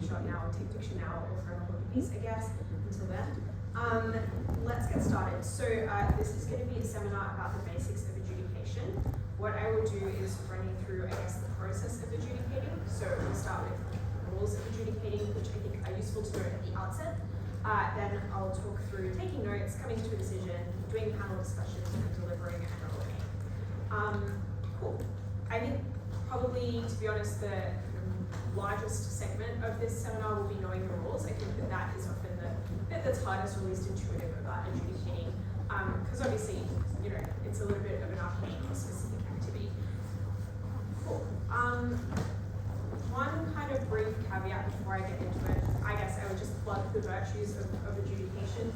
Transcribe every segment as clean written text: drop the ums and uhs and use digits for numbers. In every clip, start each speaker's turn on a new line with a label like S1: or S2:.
S1: shot now, or take picture now, or forever hold the peace, I guess, until then. Let's get started. So this is going to be a seminar about the basics of adjudication. What I will do is run you through, I guess, the process of adjudicating. So we'll start with the rules of adjudicating, which I think are useful to know at the outset. Then I'll talk through taking notes, coming to a decision, doing panel discussions, and delivering and rolling. Cool. I think probably, to be honest, the largest segment of this seminar will be knowing the rules. I think that is often the bit that's hardest or least intuitive about adjudicating, because obviously, you know, it's a little bit of an arcane or specific activity. Cool. One kind of brief caveat before I get into it, I guess I would just plug the virtues of adjudication.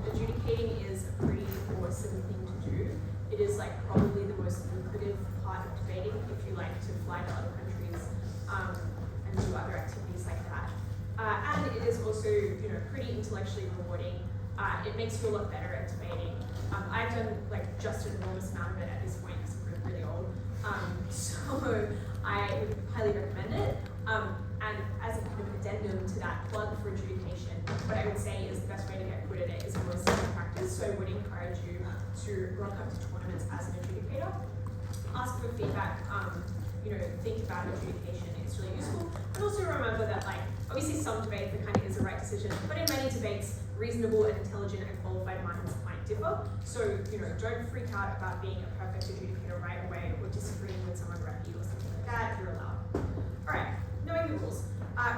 S1: Adjudicating is a pretty awesome thing to do. It is like probably the most lucrative part of debating if you like to fly to other countries and do other activities like that. And it is also, you know, pretty intellectually rewarding. It makes you a lot better at debating. I've done like just an enormous amount of it at this point because I'm really old. So I would highly recommend it. And as a kind of addendum to that plug for adjudication, what I would say is the best way to get good at it is always practice. So I would encourage you to rock up to tournaments as an adjudicator. Ask for feedback, you know, think about adjudication, it's really useful. And also remember that, like, obviously some debates there kind of is the right decision, but in many debates, reasonable and intelligent and qualified minds might differ. So, you know, don't freak out about being a perfect adjudicator right away or disagreeing with someone around you or something like that, you're allowed. All right, knowing the rules.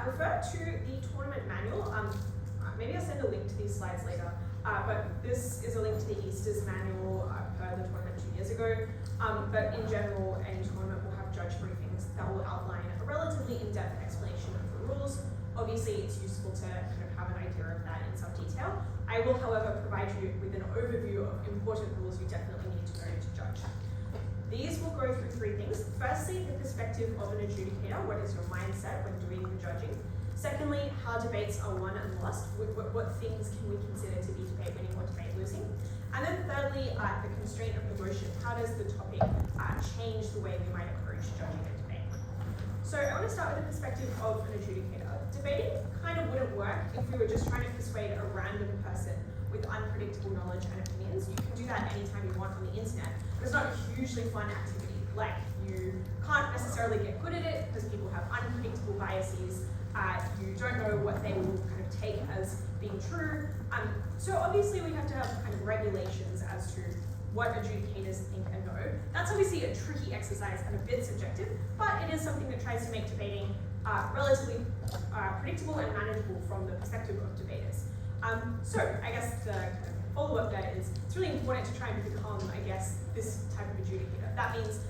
S1: Refer to the tournament manual. Maybe I'll send a link to these slides later. But this is a link to the Easters manual per the tournament 2 years ago. But in general, any tournament will have judge briefings that will outline a relatively in-depth explanation of the rules. Obviously, it's useful to kind of have an idea of that in some detail. I will, however, provide you with an overview of important rules you definitely need to know to judge. These will go through three things. Firstly, the perspective of an adjudicator. What is your mindset when doing the judging? Secondly, how debates are won and lost. What things can we consider to be debate winning or debate losing? And then thirdly, the constraint of emotion. How does the topic change the way we might approach judging a debate? So I want to start with the perspective of an adjudicator. Debating kind of wouldn't work if we were just trying to persuade a random person with unpredictable knowledge and opinions. You can do that anytime you want on the internet, but it's not a hugely fun activity. Like, you can't necessarily get good at it because people have unpredictable biases. You don't know what they will kind of take as being true. So obviously we have to have kind of regulations as to what adjudicators think and know. That's obviously a tricky exercise and a bit subjective, but it is something that tries to make debating relatively predictable and manageable from the perspective of debaters. So I guess the kind of follow-up there is it's really important to try and become, I guess, this type of adjudicator. That means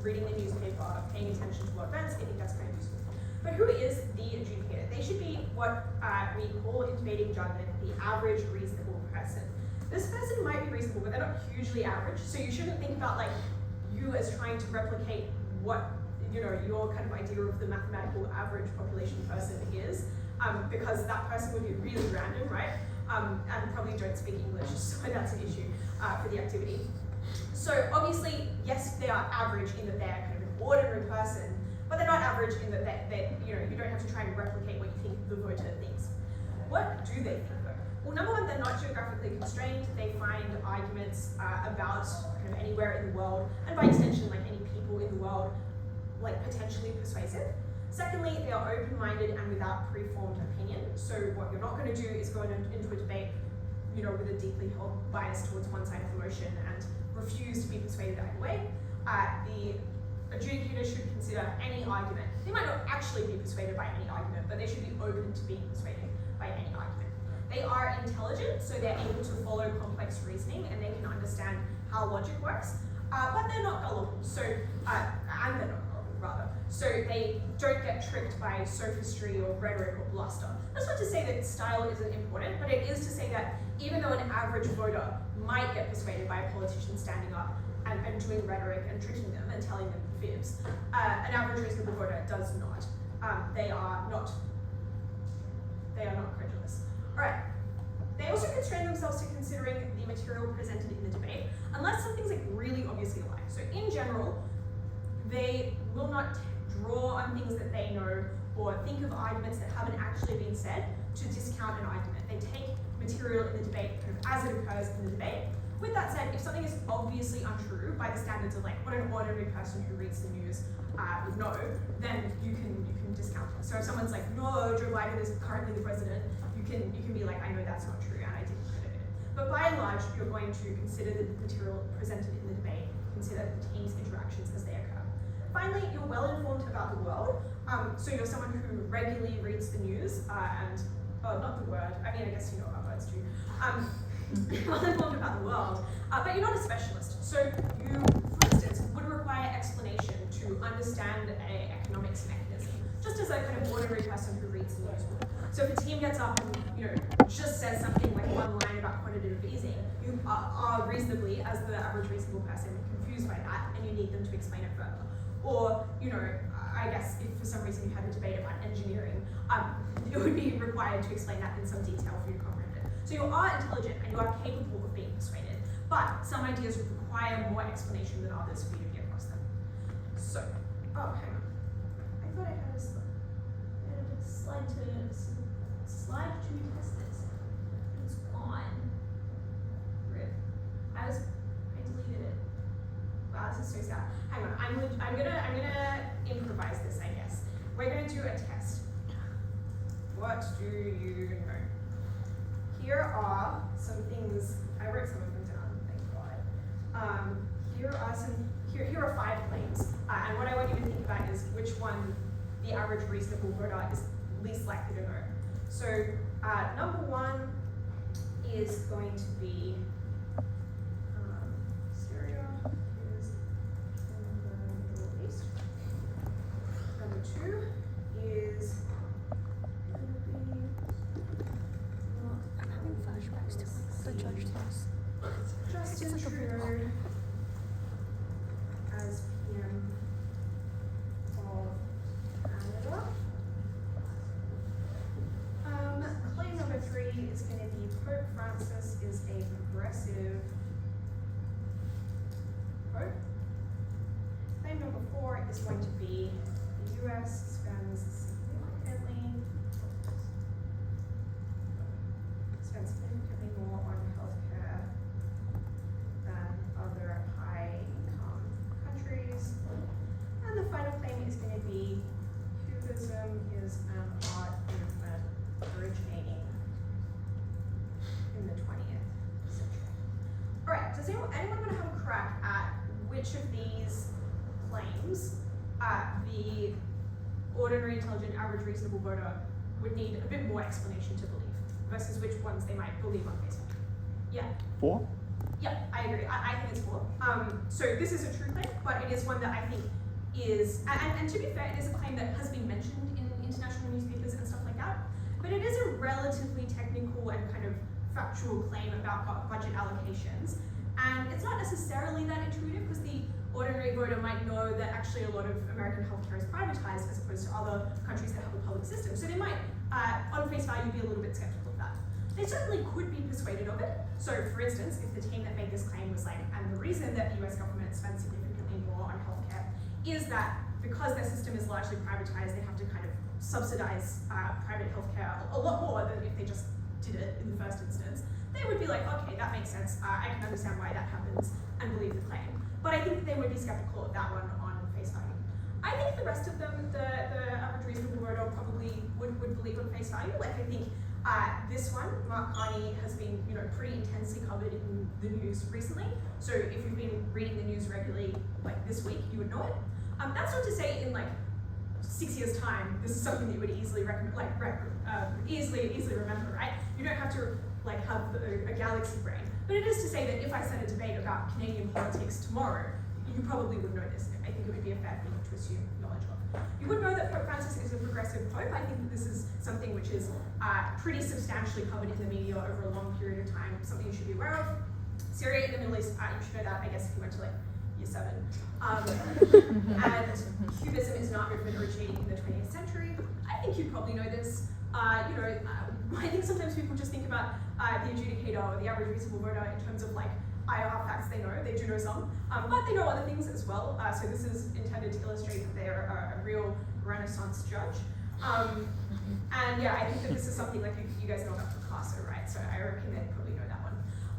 S1: reading the newspaper, paying attention to what events. I think that's kind of useful. But who is the adjudicator? They should be what we call in debating jargon the average reasonable person. This person might be reasonable, but they're not hugely average. So you shouldn't think about like you as trying to replicate what, you know, your kind of idea of the mathematical average population person is, because that person would be really random, right? And probably don't speak English, so that's an issue for the activity. So obviously, yes, they are average in that they're kind of an ordinary person, but they're not average in that they you know, you don't have to try and replicate what you think the voter thinks. What do they think though? Well, number one, they're not geographically constrained. They find arguments about kind of anywhere in the world, and by extension, like any people in the world, like potentially persuasive. Secondly, they are open-minded and without preformed opinion. So what you're not going to do is go into a debate, you know, with a deeply held bias towards one side of the motion and refuse to be persuaded either way. The adjudicator should consider any argument. They might not actually be persuaded by any argument, but they should be open to being persuaded by any argument. They are intelligent, so they're able to follow complex reasoning and they can understand how logic works, but they're not gullible, so, and they're not gullible, rather. So they don't get tricked by sophistry or rhetoric or bluster. That's not to say that style isn't important, but it is to say that even though an average voter might get persuaded by a politician standing up and doing rhetoric and tricking them and telling them fibs, an average reasonable voter does not. They are not credulous. All right. They also constrain themselves to considering the material presented in the debate, unless something's like really obviously a lie. So in general, they will not draw on things that they know or think of arguments that haven't actually been said to discount an argument. They take material in the debate kind of as it occurs in the debate. With that said, if something is obviously untrue by the standards of like what an ordinary person who reads the news would know, then you can discount it. So if someone's like, no, Joe Biden is currently the president, you can be like, I know that's not true and I didn't credit it. But by and large, you're going to consider the material presented in the debate, consider the team's interactions as they occur. Finally, you're well informed about the world. So you're someone who regularly reads the news not the word, I mean, I guess you know about words too. You're well informed about the world, but you're not a specialist. So you, for instance, would require explanation to understand an economics mechanism, just as a kind of ordinary person who reads the news would. So if a team gets up and just says something like one line about quantitative easing, you are reasonably, as the average reasonable person, confused by that, and you need them to explain it further. Or, I guess if for some reason you had a debate about engineering, it would be required to explain that in some detail for you to comprehend it. So you are intelligent and you are capable of being persuaded, but some ideas require more explanation than others for you to get across them. So, hang on. I thought I had a slide to test this. It's gone. Rip. I deleted it. Wow, this is so sad. Hang on, I'm gonna improvise this, I guess. We're gonna do a test. What do you know? Here are some things. I wrote some of them down, thank God. Here are 5 claims, and what I want you to think about is which one the average reasonable voter is least likely to know. So number 1 is going to be Syria is in the Middle East. Number 2 is
S2: I'm having flashbacks to the judge house.
S1: Justin Trudeau as PM of Canada. Claim number 3 is going to be Pope Francis is a progressive Pope. Claim number 4 is going to be the US spends significantly more on healthcare than other high-income countries. And the final claim is going to be Cubism is an art movement originating in the 20th century. All right, does anyone want to have a crack at which of these claims the ordinary, intelligent, average, reasonable voter would need a bit more explanation to believe versus which ones they might believe on face value? Yeah?
S3: 4?
S1: Yeah, I agree. I think it's 4. So this is a true claim, but it is one that I think is, and to be fair, it is a claim that has been mentioned in international newspapers and stuff like that, but it is a relatively technical and kind of factual claim about budget allocations. And it's not necessarily that intuitive because the ordinary voter might know that actually a lot of American healthcare is privatized as opposed to other countries that have a public system. So they might, on face value, be a little bit skeptical of that. They certainly could be persuaded of it. So for instance, if the team that made this claim was like, and the reason that the US government spends significantly more on healthcare is that because their system is largely privatized, they have to kind of subsidize private healthcare a lot more than if they just did it in the first instance, they would be like, okay, that makes sense. I can understand why that happens and believe the claim. But I think that they would be skeptical of that one on face value. I think the rest of them, the average reasonable voter probably would believe on face value. Like I think this one, Mark Carney, has been pretty intensely covered in the news recently. So if you've been reading the news regularly, like this week, you would know it. That's not to say in like 6 years' time, this is something that you would easily easily remember, right? You don't have to like have a galaxy brain. But it is to say that if I set a debate about Canadian politics tomorrow, you probably would know this. I think it would be a fair thing to assume knowledge of. You would know that Pope Francis is a progressive pope. I think that this is something which is pretty substantially covered in the media over a long period of time, something you should be aware of. Syria in the Middle East, you should know that, I guess, if you went to like year 7. And Cubism is not movement originating in the 20th century. I think you'd probably know this. I think sometimes people just think about the adjudicator or the average reasonable voter in terms of like IR facts they know. They do know some, but they know other things as well. So this is intended to illustrate that they are a real Renaissance judge. And yeah, I think that this is something like you guys know about Picasso, right? So I reckon they probably know that one.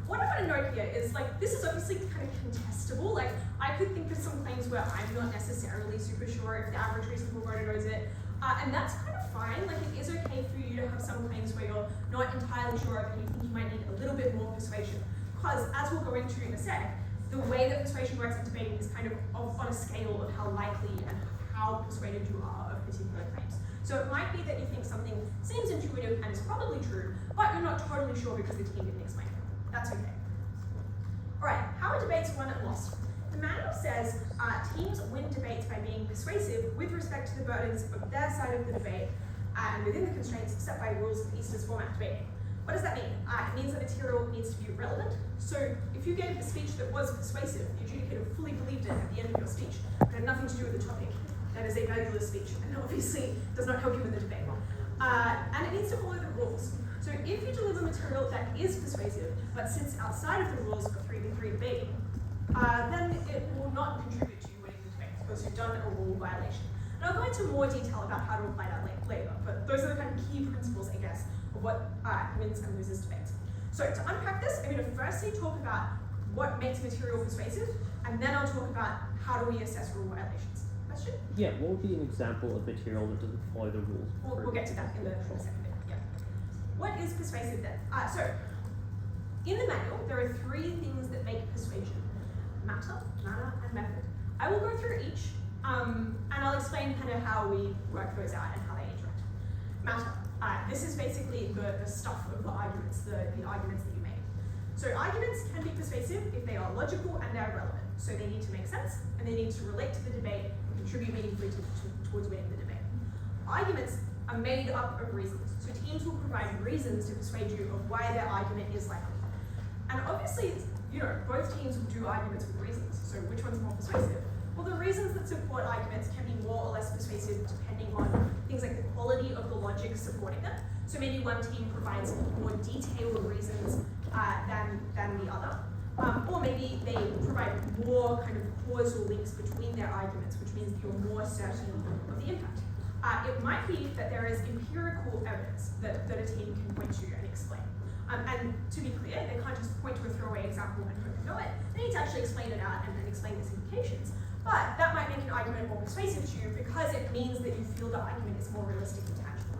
S1: What I want to note here is like, this is obviously kind of contestable. Like, I could think of some claims where I'm not necessarily super sure if the average reasonable voter knows it. And that's kind of fine. Like, it is okay for you to have some claims where you're not entirely sure of and you think you might need a little bit more persuasion. Because as we'll go into in a sec, the way that persuasion works in debating is kind of on a scale of how likely and how persuaded you are of particular claims. So it might be that you think something seems intuitive and is probably true, but you're not totally sure because the team didn't explain it. That's okay. All right, how are debates won and lost? The manual says teams win debates by being persuasive with respect to the burdens of their side of the debate and within the constraints set by rules of Easter's format debating. What does that mean? It means that material needs to be relevant. So if you gave a speech that was persuasive, the adjudicator fully believed it at the end of your speech, but had nothing to do with the topic. That is a valueless speech, and obviously does not help you in the debate. And it needs to follow the rules. So if you deliver material that is persuasive, but sits outside of the rules of 3v3 debating, then it will not contribute to you winning the debate, because you've done a rule violation. And I'll go into more detail about how to apply that later, but those are the kind of key principles, I guess, of what wins and loses debates. So to unpack this, I'm going to firstly talk about what makes material persuasive, and then I'll talk about how do we assess rule violations. Question?
S3: Yeah, what would be an example of material that doesn't follow the rules?
S1: We'll get to that in the second bit. Yeah. What is persuasive then? So, in the manual, there are 3 things that make persuasion: matter, manner, and method. I will go through each, and I'll explain kind of how we work those out and how they interact. Matter. This is basically the stuff of the arguments, the arguments that you make. So arguments can be persuasive if they are logical and they're relevant. So they need to make sense, and they need to relate to the debate and contribute meaningfully towards winning the debate. Arguments are made up of reasons. So teams will provide reasons to persuade you of why their argument is likely. And obviously, both teams will do arguments with reasons. So which one's more persuasive? Well, the reasons that support arguments can be more or less persuasive depending on things like the quality of the logic supporting them. So maybe one team provides more detailed reasons than the other. Or maybe they provide more kind of causal links between their arguments, which means that you're more certain of the impact. It might be that there is empirical evidence that a team can point to and explain. And to be clear, they can't just point to a throwaway example and hope you know it. They need to actually explain it out and explain its implications. But that might make an argument more persuasive to you because it means that you feel the argument is more realistic and tangible.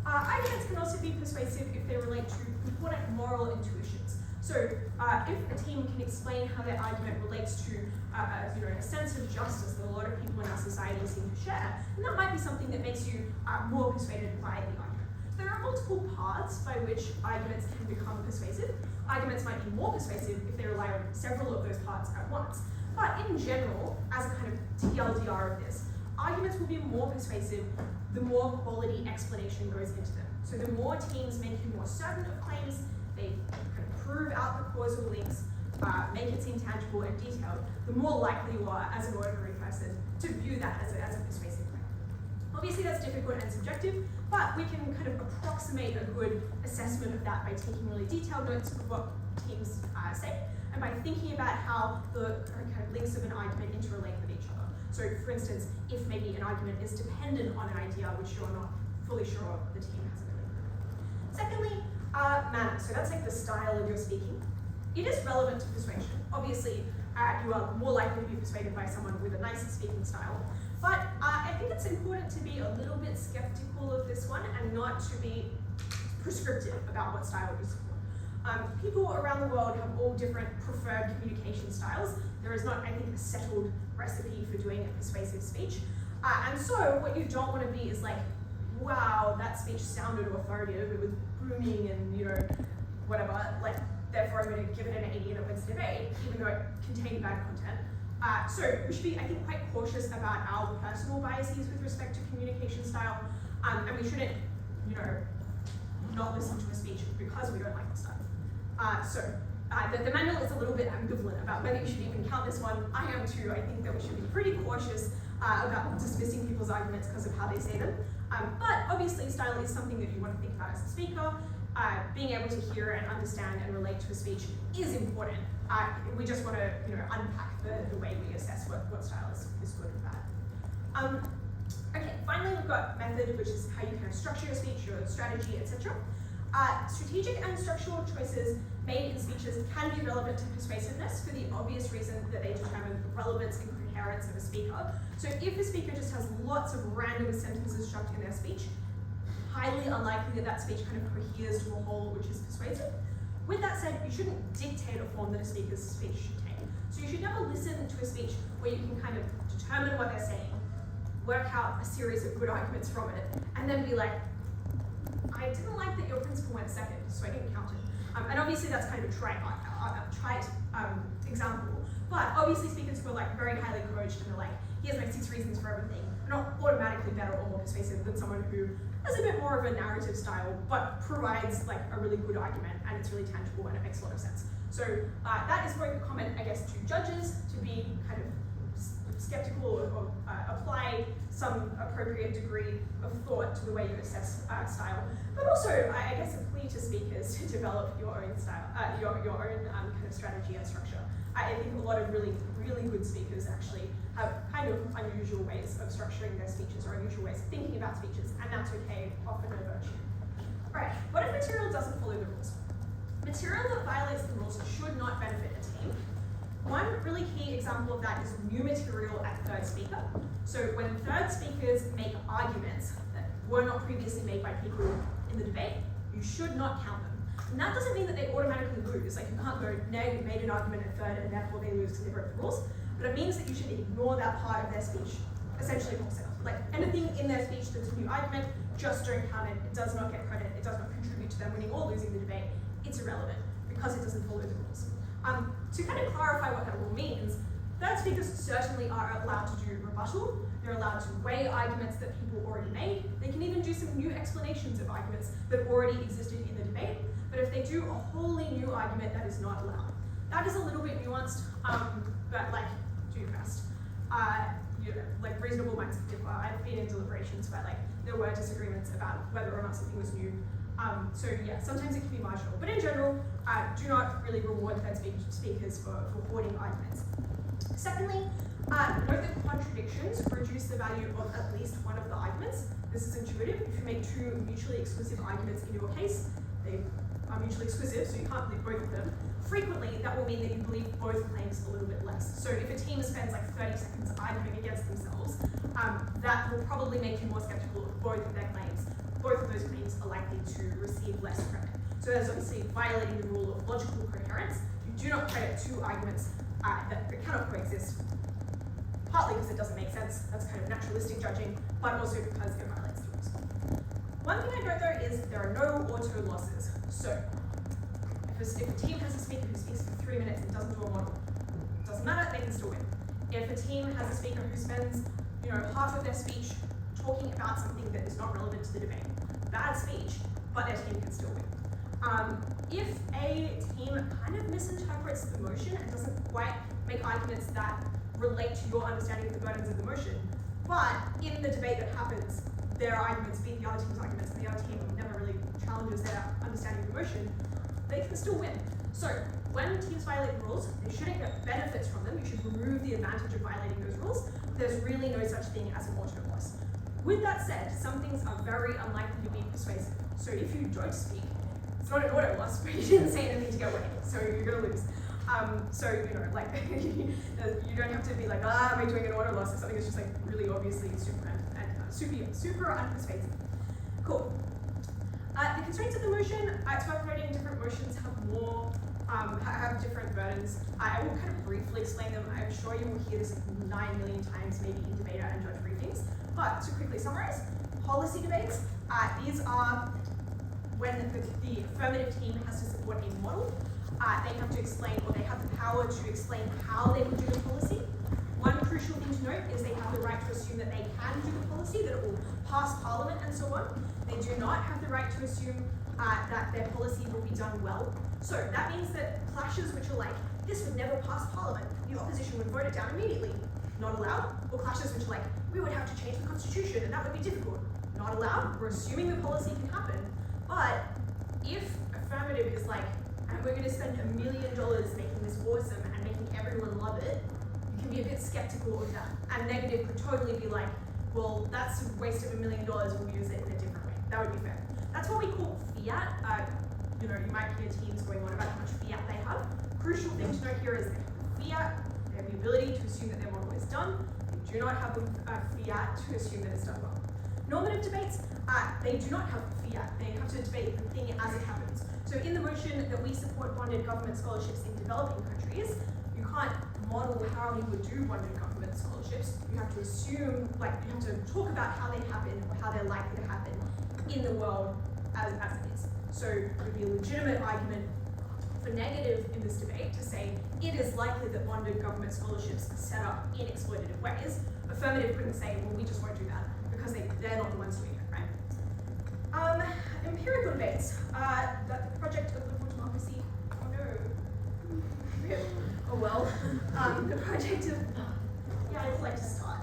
S1: Arguments can also be persuasive if they relate to important moral intuitions. So if a team can explain how their argument relates to a sense of justice that a lot of people in our society seem to share, then that might be something that makes you more persuaded by the argument. So there are multiple paths by which arguments can become persuasive. Arguments might be more persuasive if they rely on several of those parts at once. But in general, as a kind of TLDR of this, arguments will be more persuasive the more quality explanation goes into them. So the more teams make you more certain of claims, they kind of prove out the causal links, make it seem tangible and detailed, the more likely you are as an ordinary person to view that as a persuasive claim. Obviously that's difficult and subjective, but we can kind of approximate a good assessment of that by taking really detailed notes of what teams say, and by thinking about how the kind of links of an argument interrelate with each other. So for instance, if maybe an argument is dependent on an idea which you're not fully sure the team hasn't really proven. Secondly, manner. So that's like the style of your speaking. It is relevant to persuasion. Obviously, you are more likely to be persuaded by someone with a nice speaking style. But I think it's important to be a little bit skeptical of this one and not to be prescriptive about what style you support. People around the world have all different preferred communication styles. There is not, I think, a settled recipe for doing a persuasive speech. And so what you don't want to be is like, wow, that speech sounded authoritative, it was booming and, whatever, like, therefore I'm going to give it an 80 and it wins the debate, even though it contained bad content. So we should be, I think, quite cautious about our personal biases with respect to communication style, and we shouldn't, not listen to a speech because we don't like the style. The manual is a little bit ambivalent about whether you should even count this one. I am too. I think that we should be pretty cautious about dismissing people's arguments because of how they say them. But obviously, style is something that you want to think about as a speaker. Being able to hear and understand and relate to a speech is important. We just want to, unpack the way we assess what style is good and bad. Okay, finally we've got method, which is how you kind of structure your speech, your strategy, etc. Strategic and structural choices made in speeches can be relevant to persuasiveness for the obvious reason that they determine the relevance and coherence of a speaker. So if a speaker just has lots of random sentences shoved in their speech, highly unlikely that that speech kind of coheres to a whole which is persuasive. With that said, you shouldn't dictate a form that a speaker's speech should take. So you should never listen to a speech where you can kind of determine what they're saying, work out a series of good arguments from it, and then be like, I didn't like that your principal went second, so I didn't count it. And obviously that's kind of a trite example, but obviously speakers who are like very highly coached and they're like, here's my 6 reasons for everything, are not automatically better or more persuasive than someone who has a bit more of a narrative style, but provides like a really good argument and it's really tangible and it makes a lot of sense. So that is both a comment, I guess, to judges to be kind of skeptical or apply some appropriate degree of thought to the way you assess style, but also, I guess, a plea to speakers to develop your own style, your own kind of strategy and structure. I think a lot of really, really good speakers actually have kind of unusual ways of structuring their speeches or unusual ways of thinking about speeches, and that's okay, often no virtue. Alright, what if material doesn't follow the rules? Material that violates the rules should not benefit a team. One really key example of that is new material at third speaker. So when third speakers make arguments that were not previously made by people in the debate, you should not count them. And that doesn't mean that they automatically lose. Like you can't go, no, you made an argument at third and therefore they lose because they broke the rules. But it means that you should ignore that part of their speech, essentially wholesale. Like anything in their speech that's a new argument, just don't count it. It does not get credit. It does not contribute to them winning or losing the debate. It's irrelevant because it doesn't follow the rules. To kind of clarify what that rule means, third speakers certainly are allowed to do rebuttal. They're allowed to weigh arguments that people already made. They can even do some new explanations of arguments that already existed in the debate. But if they do a wholly new argument, that is not allowed. That is a little bit nuanced, but like, do your best. You know, like reasonable minds differ. I've been in deliberations where like there were disagreements about whether or not something was new. So yeah, sometimes it can be marginal, but in general, do not really reward third speakers for hoarding arguments. Secondly, note that contradictions reduce the value of at least one of the arguments. This is intuitive. If you make 2 mutually exclusive arguments in your case, they are mutually exclusive, so you can't believe both of them. Frequently, that will mean that you believe both claims a little bit less. So if a team spends like 30 seconds arguing against themselves, that will probably make you more skeptical of both of their claims. Both of those claims are likely to receive less credit. So that's obviously violating the rule of logical coherence. You do not credit 2 arguments that cannot coexist, partly because it doesn't make sense, that's kind of naturalistic judging, but also because it violates the rules. One thing I note though is there are no auto losses. So if a team has a speaker who speaks for 3 minutes and doesn't do a model, it doesn't matter, they can still win. If a team has a speaker who spends half of their speech talking about something that is not relevant to the debate, bad speech, but their team can still win. If a team kind of misinterprets the motion and doesn't quite make arguments that relate to your understanding of the burdens of the motion, but in the debate that happens, their arguments beat the other team's arguments, and the other team never really challenges their understanding of the motion, they can still win. So when teams violate the rules, they shouldn't get benefits from them. You should remove the advantage of violating those rules. There's really no such thing as an auto loss. With that said, some things are very unlikely to be persuasive. So if you don't speak, it's not an auto loss, but you didn't say anything to get away, so you're gonna lose. So like you don't have to be like, am I doing an auto loss? If something is just like really obviously super unpersuasive. Cool. The constraints of the motion, it's worth noting different motions have more, have different burdens. I will kind of briefly explain them. I'm sure you will hear this 9 million times, maybe in debater and judge briefings. But to quickly summarize, policy debates, these are when the affirmative team has to support a model. They have to explain, or they have the power to explain how they would do the policy. One crucial thing to note is they have the right to assume that they can do the policy, that it will pass Parliament and so on. They do not have the right to assume that their policy will be done well. So that means that clashes which are like, this would never pass Parliament, the opposition would vote it down immediately, not allowed. Or clashes which are like, we would have to change the constitution and that would be difficult, not allowed. We're assuming the policy can happen. But if affirmative is like, and we're going to spend $1 million making this awesome and making everyone love it, you can be a bit skeptical of that. And negative could totally be like, well, that's a waste of $1 million, we'll use it in a different way. That would be fair. That's what we call fiat. You might hear teams going on about how much fiat they have. Crucial thing to note here is they have fiat, they have the ability to assume that their model is done. They do not have fiat to assume that it's done well. Normative debates, they do not have fiat. They have to debate the thing as it happens. So in the motion that we support bonded government scholarships in developing countries, you can't model how you would do bonded government scholarships. You have to assume, you have to talk about how they happen or how they're likely to happen in the world as it is. So it would be a legitimate argument for negative in this debate to say it is likely that bonded government scholarships are set up in exploitative ways. Affirmative couldn't say, well, we just won't do that because they're not the ones doing it, right? Empirical debates. The project of liberal democracy. Oh no. Oh well. The project of. Yeah, I'd like to start.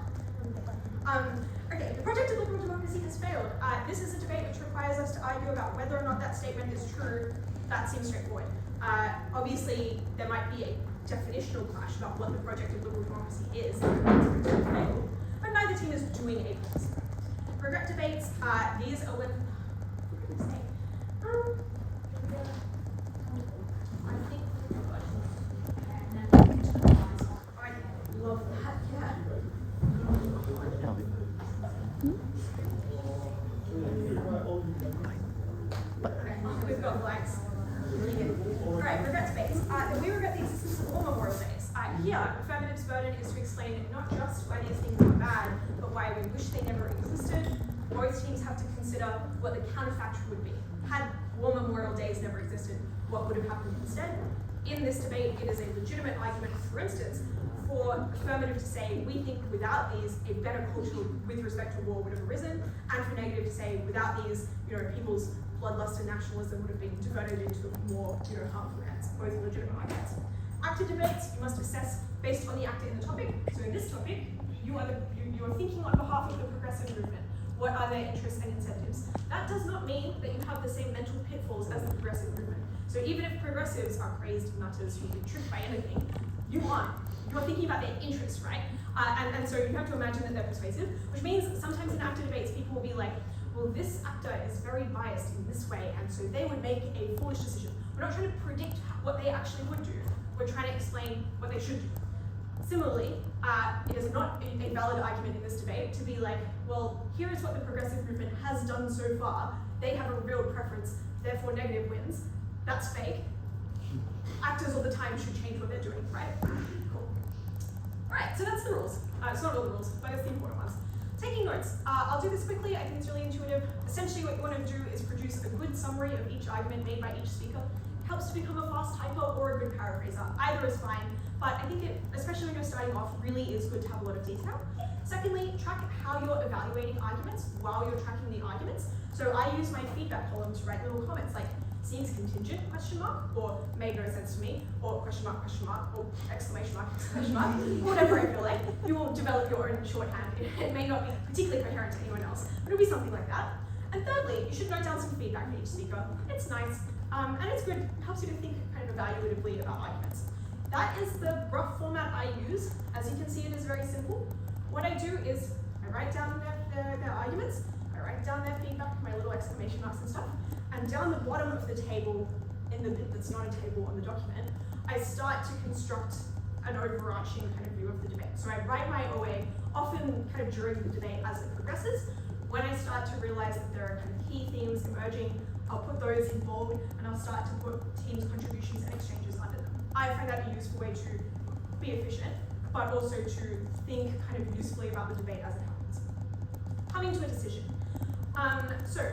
S1: Okay, the project of liberal democracy has failed. This is a debate which requires us to argue about whether or not that statement is true. That seems straightforward. Obviously, there might be a definitional clash about what the project of liberal democracy is, but neither team is doing a piece. Regret debates, these are when, I think, I love that, yeah. We've got likes. Alright, regret debates. We regret the existence of all memorial days. Here, affirmative's burden is to explain not just why these things are bad, but why we wish they never existed. Both teams have to consider what the counterfactual would be. Had war memorial days never existed, what would have happened instead? In this debate, it is a legitimate argument, for instance, for affirmative to say, we think without these, a better culture with respect to war would have arisen, and for negative to say, without these, people's bloodlust and nationalism would have been diverted into more, harmful ends. Both are legitimate arguments. Active debates, you must assess based on the actor in the topic. So in this topic, you are thinking on behalf of the progressive movement. What are their interests and incentives? That does not mean that you have the same mental pitfalls as the progressive movement. So even if progressives are crazed nutters who get tricked by anything, you aren't. You're thinking about their interests, right? And so you have to imagine that they're persuasive, which means sometimes in active debates, people will be like, well, this actor is very biased in this way, and so they would make a foolish decision. We're not trying to predict what they actually would do. We're trying to explain what they should do. Similarly, it is not a valid argument in this debate to be like, well, here is what the progressive movement has done so far. They have a real preference, therefore negative wins. That's fake. Actors all the time should change what they're doing, right? Cool. Alright, so that's the rules. It's not all the rules, but it's the important ones. Taking notes. I'll do this quickly. I think it's really intuitive. Essentially, what you want to do is produce a good summary of each argument made by each speaker. It helps to become a fast typer or a good paraphraser. Either is fine, but I think it, especially when you're starting off, really is good to have a lot of detail. Secondly, track how you're evaluating arguments while you're tracking the arguments. So I use my feedback column to write little comments like, seems contingent, or made no sense to me, or question mark, or exclamation mark, whatever I feel like. You will develop your own shorthand. It may not be particularly coherent to anyone else, but it'll be something like that. And thirdly, you should note down some feedback for each speaker. It's nice, and it's good. It helps you to think kind of evaluatively about arguments. That is the rough format I use. As you can see, it is very simple. What I do is I write down their arguments, I write down their feedback, my little exclamation marks and stuff, and down the bottom of the table, in the bit that's not a table on the document, I start to construct an overarching kind of view of the debate. So I write my OA, often kind of during the debate as it progresses. When I start to realize that there are kind of key themes emerging, I'll put those in bold, and I'll start to put teams' contributions and exchanges under them. I find that a useful way to be efficient, but also to think kind of usefully about the debate as it happens. Coming to a decision. So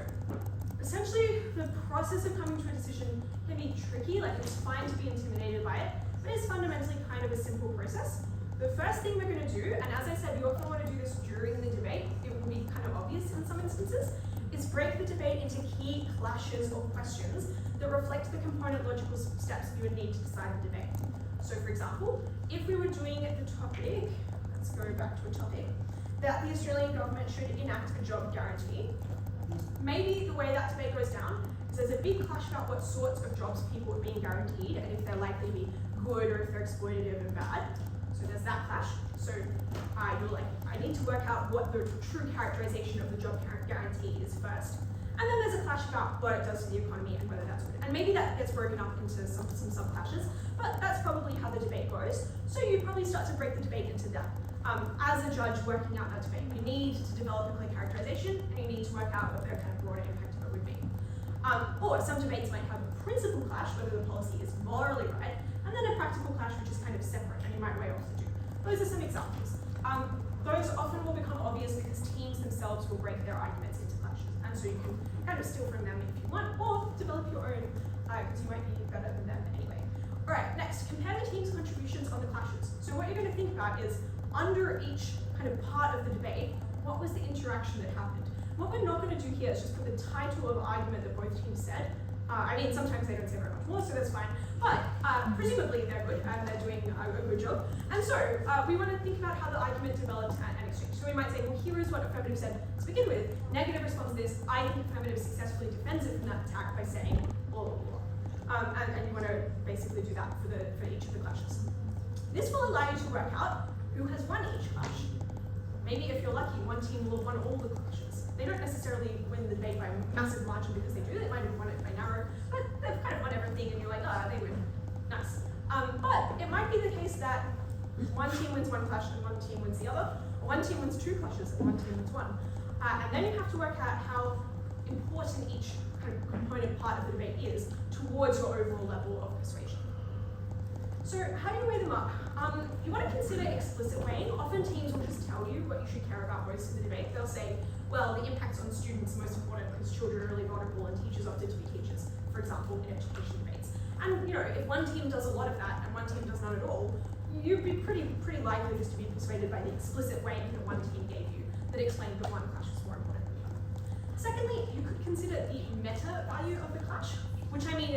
S1: essentially, the process of coming to a decision can be tricky. Like, it's fine to be intimidated by it, but it's fundamentally kind of a simple process. The first thing we're going to do, and as I said, you often want to do this during the debate, it will be kind of obvious in some instances, is break the debate into key clashes or questions that reflect the component logical steps you would need to decide the debate. So for example, if we were doing the topic, let's go back to a topic, that the Australian government should enact a job guarantee, maybe the way that debate goes down is there's a big clash about what sorts of jobs people are being guaranteed and if they're likely to be good or if they're exploitative and bad. So there's that clash. So you're like, I need to work out what the true characterization of the job guarantee is first. And then there's a clash about what it does to the economy and whether that's good. And maybe that gets broken up into some sub-clashes, but that's probably how the debate goes. So you probably start to break the debate into that. As a judge working out that debate, you need to develop a clear characterization, and you need to work out what the kind of broader impact of it would be. Or some debates might have a principal clash, whether the policy is morally right, and then a practical clash, which is kind of separate, and you might weigh off the two. Those are some examples. Those often will become obvious because teams themselves will break their arguments into clashes. And so you can kind of steal from them if you want, or develop your own, because you might be better than them anyway. All right, next, compare the team's contributions on the clashes. So what you're going to think about is, under each kind of part of the debate, what was the interaction that happened? What we're not going to do here is just put the title of argument that both teams said. I mean, sometimes they don't say very much more, so that's fine. But presumably they're good and they're doing a good job. And so we want to think about how the argument developed and exchanged. So we might say, well, here is what affirmative said to begin with. Negative responds to this. I think affirmative successfully defends it from that attack by saying blah, blah, blah. And you want to basically do that for each of the clashes. This will allow you to work out who has won each clash. Maybe if you're lucky, one team will have won all the clashes. They don't necessarily win the debate by a massive margin because they do. They might have won it by narrow, but they've kind of won everything, and you're like, oh, they win. Nice. But it might be the case that one team wins one clash and one team wins the other, or one team wins two clashes and one team wins one. And then you have to work out how important each kind of component part of the debate is towards your overall level of persuasion. So how do you weigh them up? You want to consider explicit weighing. Often teams will just tell you what you should care about most in the debate. They'll say, well, the impacts on students are most important because children are really vulnerable and teachers opted to be teachers, for example, in education debates. And if one team does a lot of that and one team does none at all, you'd be pretty likely just to be persuaded by the explicit weighing that one team gave you that explained that one clash was more important than the other. Secondly, you could consider the meta value of the clash, by which I mean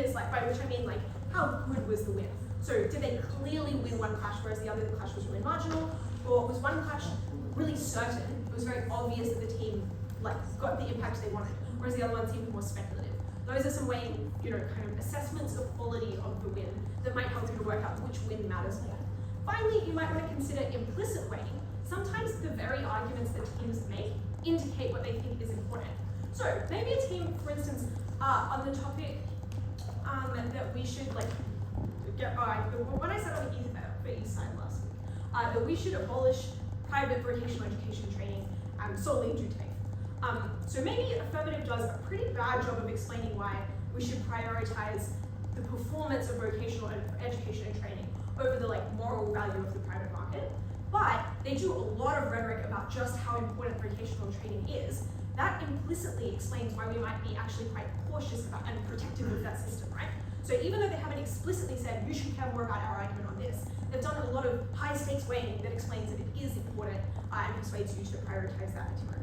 S1: how good was the win? So did they clearly win one clash whereas the other clash was really marginal? Or was one clash really certain? It was very obvious that the team got the impact they wanted, whereas the other one seemed more speculative. Those are some weighing, kind of assessments of quality of the win that might help you to work out which win matters more. Finally, you might want to consider implicit weighing. Sometimes the very arguments that teams make indicate what they think is important. So maybe a team, for instance, on the topic that we should when I said on the East Side last week, that we should abolish private vocational education training solely due to TAFE. So maybe affirmative does a pretty bad job of explaining why we should prioritize the performance of vocational education and training over the moral value of the private market. But they do a lot of rhetoric about just how important vocational training is. That implicitly explains why we might be actually quite cautious about and protective of that system, right? So even though they haven't explicitly said you should care more about our argument on this, they've done a lot of high stakes weighing that explains that it is important and persuades you to prioritize that material.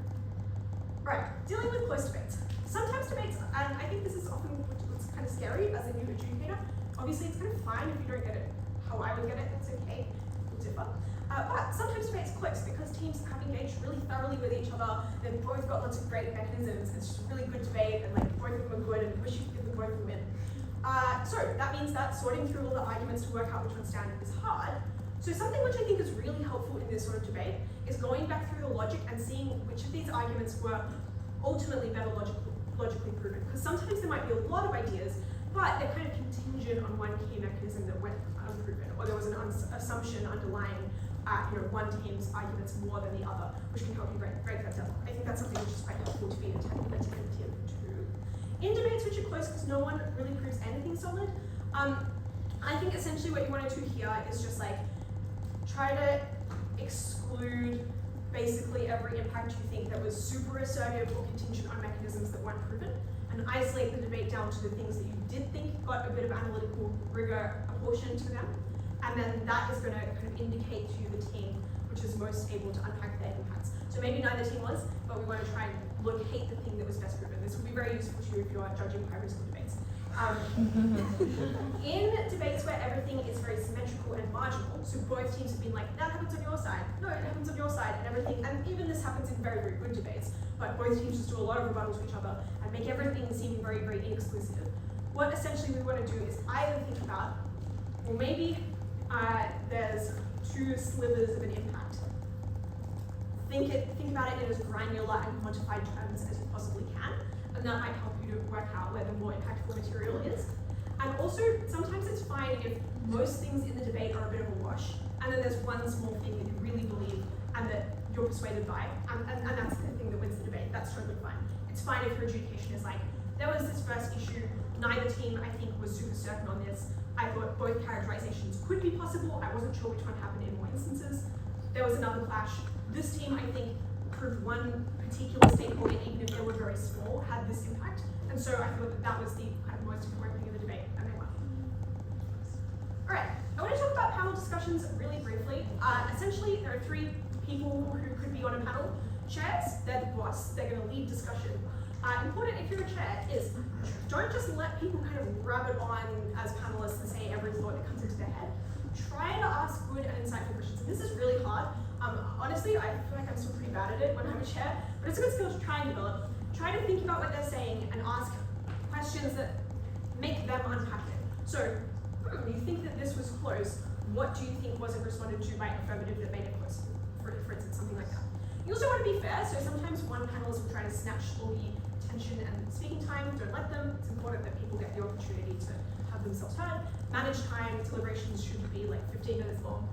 S1: Right, dealing with close debates. Sometimes debates, and I think this is often what's kind of scary as a new adjudicator. Obviously it's kind of fine if you don't get it how I would get it, it's okay, we'll differ. But sometimes debates close because teams have engaged really thoroughly with each other. They've both got lots of great mechanisms. It's just a really good debate, and both of them are good, and wish you could give them both a win. So that means that sorting through all the arguments to work out which one's standard is hard. So something which I think is really helpful in this sort of debate is going back through the logic and seeing which of these arguments were ultimately better logically proven. Because sometimes there might be a lot of ideas, but they're kind of contingent on one key mechanism that went unproven, or there was an assumption underlying one team's arguments more than the other, which can help you break that down. I think that's something which is quite helpful to be attentive to. In debates which are close because no one really proves anything solid, I think essentially what you want to do here is just try to exclude basically every impact you think that was super assertive or contingent on mechanisms that weren't proven, and isolate the debate down to the things that you did think got a bit of analytical rigor apportioned to them. And then that is going to kind of indicate to you the team which is most able to unpack their impacts. So maybe neither team was, but we want to try and locate the thing that was best proven. This will be very useful to you if you are judging primary school debates. In debates where everything is very symmetrical and marginal, so both teams have been like, that happens on your side, no, it happens on your side, and everything, and even this happens in very, very good debates, but both teams just do a lot of rebuttals to each other and make everything seem very, very inexclusive. What essentially we want to do is either think about, well, maybe there's 2 slivers of an impact. Think about it in as granular and quantified terms as you possibly can, and that might help you to work out where the more impactful material is. And also, sometimes it's fine if most things in the debate are a bit of a wash, and then there's one small thing that you really believe and that you're persuaded by, and that's the thing that wins the debate. That's totally fine. It's fine if your adjudication is like, there was this first issue, neither team, I think, was super certain on this. I thought both characterizations could be possible. I wasn't sure which one happened in more instances. There was another clash. This team, I think, proved one particular stakeholder, even if they were very small, had this impact. And so I thought that that was the kind of most important thing of the debate, and they won. All right, I want to talk about panel discussions really briefly. Essentially, there are 3 people who could be on a panel. Chairs, they're the boss. They're going to lead discussion. Important if you're a chair is don't just let people kind of grab it on as panelists and say every thought that comes into their head. Try to ask good and insightful questions. And this is really hard. Honestly, I feel like I'm still pretty bad at it when I'm a chair, but it's a good skill to try and develop. Try to think about what they're saying and ask questions that make them unpack it. So, you think that this was close. What do you think wasn't responded to by affirmative that made it close? For instance, something like that. You also want to be fair, so sometimes one panelist will try to snatch all the attention and speaking time. Don't let them. It's important that people get the opportunity to have themselves heard. Manage time. Deliberations should be like 15 minutes long.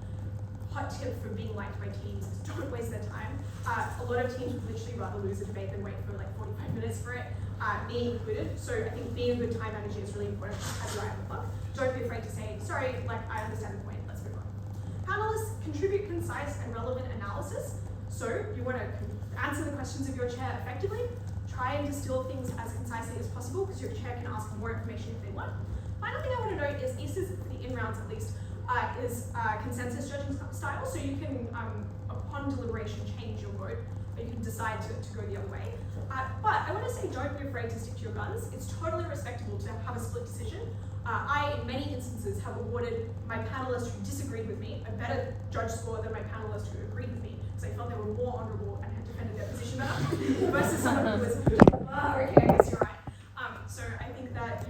S1: Hot tip for being liked by teams is don't waste their time. A lot of teams would literally rather lose a debate than wait for like 45 minutes for it, me included. So I think being a good time manager is really important as your eye on the clock. Don't be afraid to say, sorry, like I understand the point, let's move on. Panelists contribute concise and relevant analysis. So you want to answer the questions of your chair effectively. Try and distill things as concisely as possible because your chair can ask for more information if they want. Final thing I want to note is ESAs, for the in-rounds at least, is consensus judging style. So you can, upon deliberation, change your vote, or you can decide to go the other way. But I want to say don't be afraid to stick to your guns. It's totally respectable to have a split decision. I, in many instances, have awarded my panelists who disagreed with me a better judge score than my panelists who agreed with me, because I felt they were more honourable and had defended their position better, versus someone who was, okay, I guess you're right. So I think that,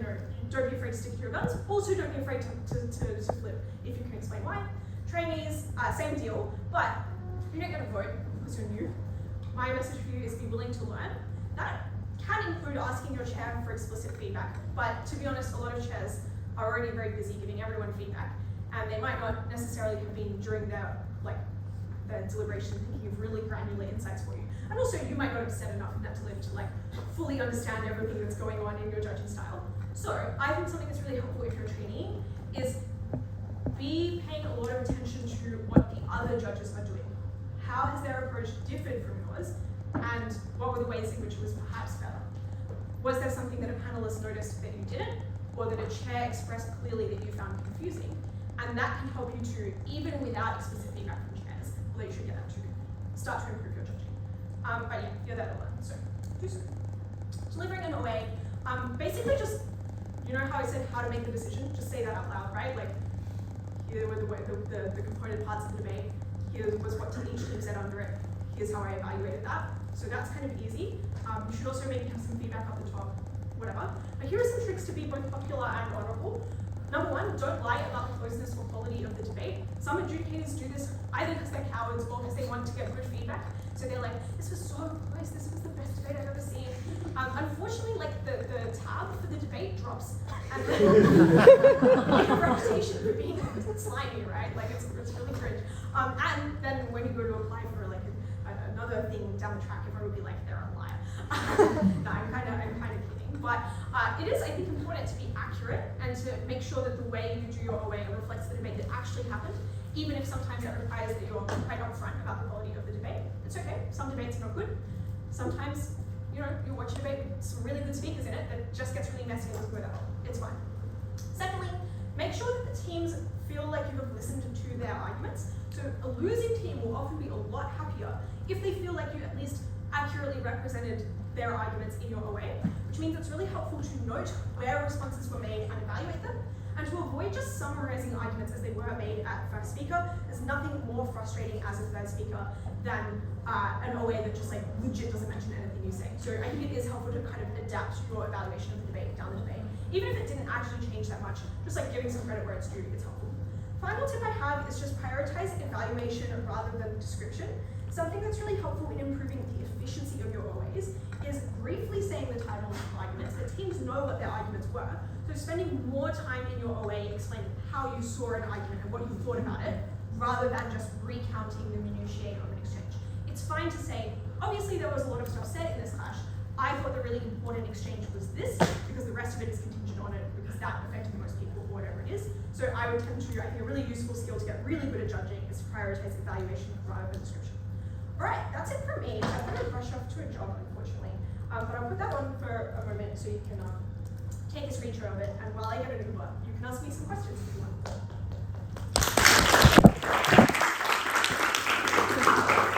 S1: don't be afraid to stick to your guns. Also, don't be afraid to flip if you can explain why. Trainees, same deal, but you're not going to vote because you're new. My message for you is be willing to learn. That can include asking your chair for explicit feedback, but to be honest, a lot of chairs are already very busy giving everyone feedback, and they might not necessarily have been during their deliberation thinking of really granular insights for you. And also, you might not have said enough in that delib to fully understand everything that's going on in your judging style. So I think something that's really helpful if you're a trainee is be paying a lot of attention to what the other judges are doing. How has their approach differed from yours, and what were the ways in which it was perhaps better? Was there something that a panelist noticed that you didn't, or that a chair expressed clearly that you found confusing? And that can help you to, even without explicit feedback from chairs, although you should get that to start to improve your judging. But yeah, you're there to learn, so do so. Delivering in a way, basically just, you know how I said how to make the decision? Just say that out loud, right? Like, here were the component parts of the debate, here was what each team said under it, here's how I evaluated that. So that's kind of easy. You should also maybe have some feedback up the top, whatever. But here are some tricks to be both popular and honourable. Number one, don't lie about the closeness or quality of the debate. Some adjudicators do this either because they're cowards or because they want to get good feedback. So they're like, this was so close, this was the best debate I've ever seen. Unfortunately, the tab for the debate drops, and like a reputation for being slimy, right? It's really cringe. And then when you go to apply for another thing down the track, everyone will be like, they're a liar. No, I'm kind of kidding. But it is, I think, important to be accurate and to make sure that the way you do your OA reflects the debate that actually happened, even if sometimes that requires that you're quite upfront about the quality of the debate. It's okay. Some debates are not good. Sometimes, you watch a debate with some really good speakers in it that just gets really messy and doesn't go that well. It's fine. Secondly, make sure that the teams feel like you have listened to their arguments. So a losing team will often be a lot happier if they feel like you at least accurately represented their arguments in your OA, which means it's really helpful to note where responses were made and evaluate them, and to avoid just summarizing arguments as they were made at first speaker. There's nothing more frustrating as a third speaker than an OA that just legit doesn't mention anything you say. So I think it is helpful to kind of adapt your evaluation of the debate down the debate. Even if it didn't actually change that much, just giving some credit where it's due, it's helpful.
S4: final tip I have is just prioritize evaluation rather than description. Something that's really helpful in improving the efficiency of your OAs is briefly saying the title of arguments, that teams know what their arguments were. So spending more time in your OA explaining how you saw an argument and what you thought about it, rather than just recounting the minutiae of an exchange. It's fine to say, obviously there was a lot of stuff said in this clash. I thought the really important exchange was this, because the rest of it is contingent on it, because that affected the most people, or whatever it is. So I would tend to, I think a really useful skill to get really good at judging is to prioritize evaluation rather than description. Alright, that's it from me. I've got to rush off to a job, unfortunately. But I'll put that on for a moment so you can take a screenshot of it, and while I get an Uber, you can ask me some questions if you want.